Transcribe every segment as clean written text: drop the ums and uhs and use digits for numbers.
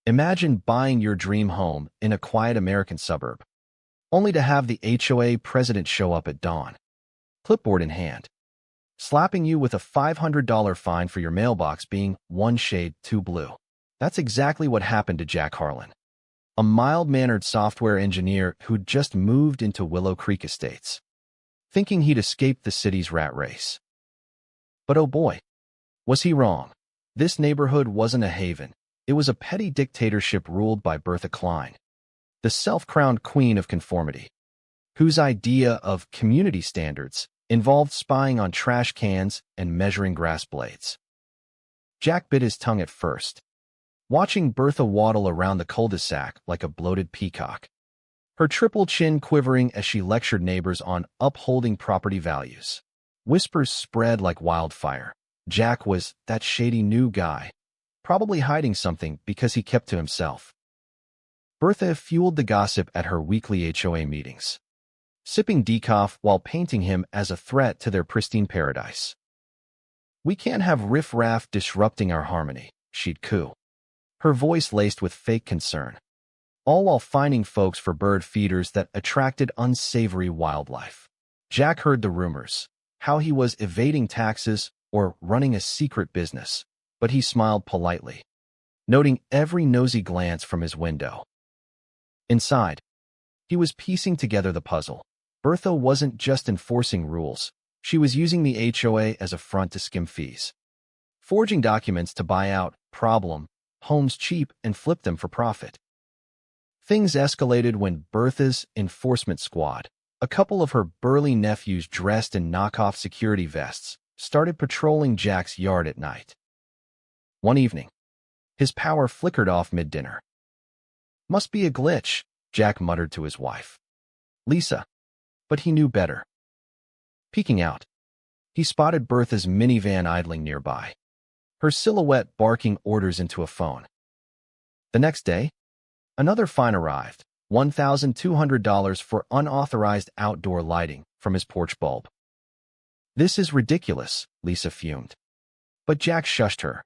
Imagine buying your dream home in a quiet American suburb, only to have the HOA president show up at dawn, clipboard in hand, slapping you with a $500 fine for your mailbox being one shade too blue. That's exactly what happened to Jack Harlan, a mild-mannered software engineer who'd just moved into Willow Creek Estates, thinking he'd escaped the city's rat race. But oh boy, was he wrong. This neighborhood wasn't a haven. It was a petty dictatorship ruled by Bertha Klein, the self-crowned queen of conformity, whose idea of community standards involved spying on trash cans and measuring grass blades. Jack bit his tongue at first, watching Bertha waddle around the cul-de-sac like a bloated peacock, her triple chin quivering as she lectured neighbors on upholding property values. Whispers spread like wildfire. Jack was that shady new guy, probably hiding something because he kept to himself. Bertha fueled the gossip at her weekly HOA meetings, sipping decaf while painting him as a threat to their pristine paradise. "We can't have riff-raff disrupting our harmony," she'd coo, her voice laced with fake concern, all while finding folks for bird feeders that attracted unsavory wildlife. Jack heard the rumors, how he was evading taxes or running a secret business, but he smiled politely, noting every nosy glance from his window. Inside, he was piecing together the puzzle. Bertha wasn't just enforcing rules. She was using the HOA as a front to skim fees, forging documents to buy out problem homes cheap and flip them for profit. Things escalated when Bertha's enforcement squad, a couple of her burly nephews dressed in knockoff security vests, started patrolling Jack's yard at night. One evening, his power flickered off mid-dinner. "Must be a glitch," Jack muttered to his wife, Lisa, but he knew better. Peeking out, he spotted Bertha's minivan idling nearby, her silhouette barking orders into a phone. The next day, another fine arrived, $1,200 for unauthorized outdoor lighting from his porch bulb. "This is ridiculous," Lisa fumed. But Jack shushed her.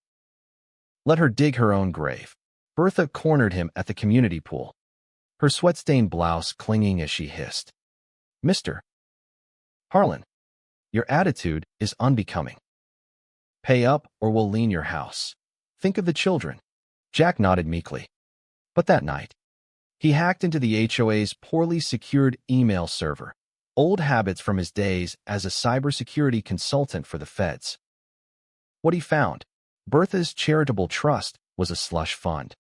Let her dig her own grave. Bertha cornered him at the community pool, her sweat-stained blouse clinging as she hissed, "Mr. Harlan, your attitude is unbecoming. Pay up or we'll lien your house. Think of the children." Jack nodded meekly. But that night, he hacked into the HOA's poorly secured email server, old habits from his days as a cybersecurity consultant for the feds. What he found, Bertha's charitable trust, was a slush fund,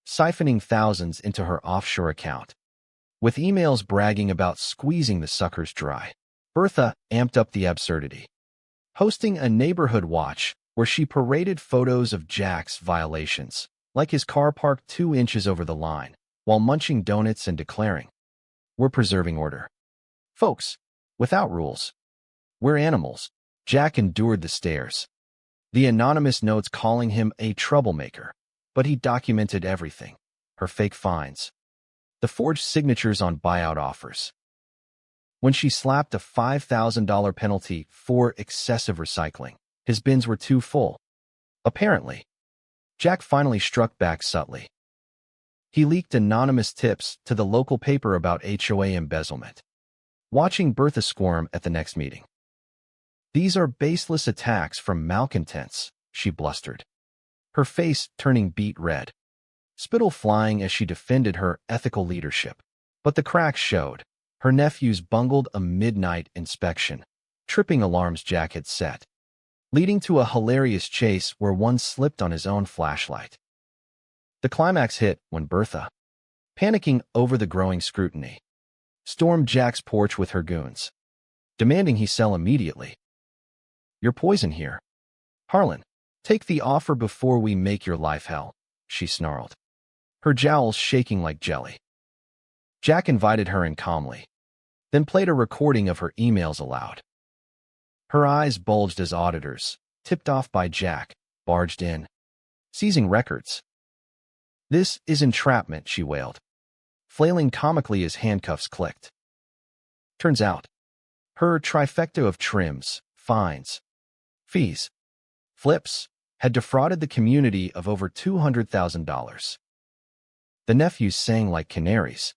siphoning thousands into her offshore account, with emails bragging about squeezing the suckers dry. Bertha amped up the absurdity, hosting a neighborhood watch where she paraded photos of Jack's violations, like his car parked 2 inches over the line, while munching donuts and declaring, "We're preserving order. Folks, without rules. We're animals." Jack endured the stares, the anonymous notes calling him a troublemaker, but he documented everything: her fake fines, the forged signatures on buyout offers. When she slapped a $5,000 penalty for excessive recycling, his bins were too full. Apparently, Jack finally struck back subtly. He leaked anonymous tips to the local paper about HOA embezzlement, watching Bertha squirm at the next meeting. "These are baseless attacks from malcontents," she blustered, her face turning beet red, spittle flying as she defended her ethical leadership. But the cracks showed. Her nephews bungled a midnight inspection, tripping alarms Jack had set, leading to a hilarious chase where one slipped on his own flashlight. The climax hit when Bertha, panicking over the growing scrutiny, stormed Jack's porch with her goons, demanding he sell immediately. "You're poison here. Harlan, take the offer before we make your life hell," she snarled, her jowls shaking like jelly. Jack invited her in calmly, then played a recording of her emails aloud. Her eyes bulged as auditors, tipped off by Jack, barged in, seizing records. "This is entrapment," she wailed, flailing comically as handcuffs clicked. Turns out, her trifecta of trims, fines, fees, flips had defrauded the community of over $200,000. The nephews sang like canaries,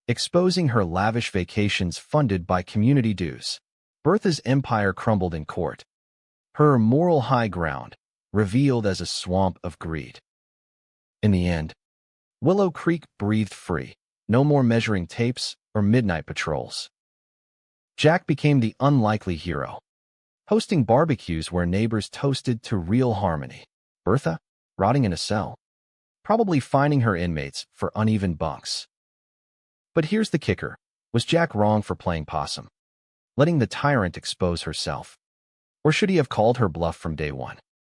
exposing her lavish vacations funded by community dues. Bertha's empire crumbled in court, her moral high ground revealed as a swamp of greed. In the end, Willow Creek breathed free. No more measuring tapes or midnight patrols. Jack became the unlikely hero, hosting barbecues where neighbors toasted to real harmony. Bertha, rotting in a cell, probably fining her inmates for uneven bunks. But here's the kicker. Was Jack wrong for playing possum, letting the tyrant expose herself? Or should he have called her bluff from day one?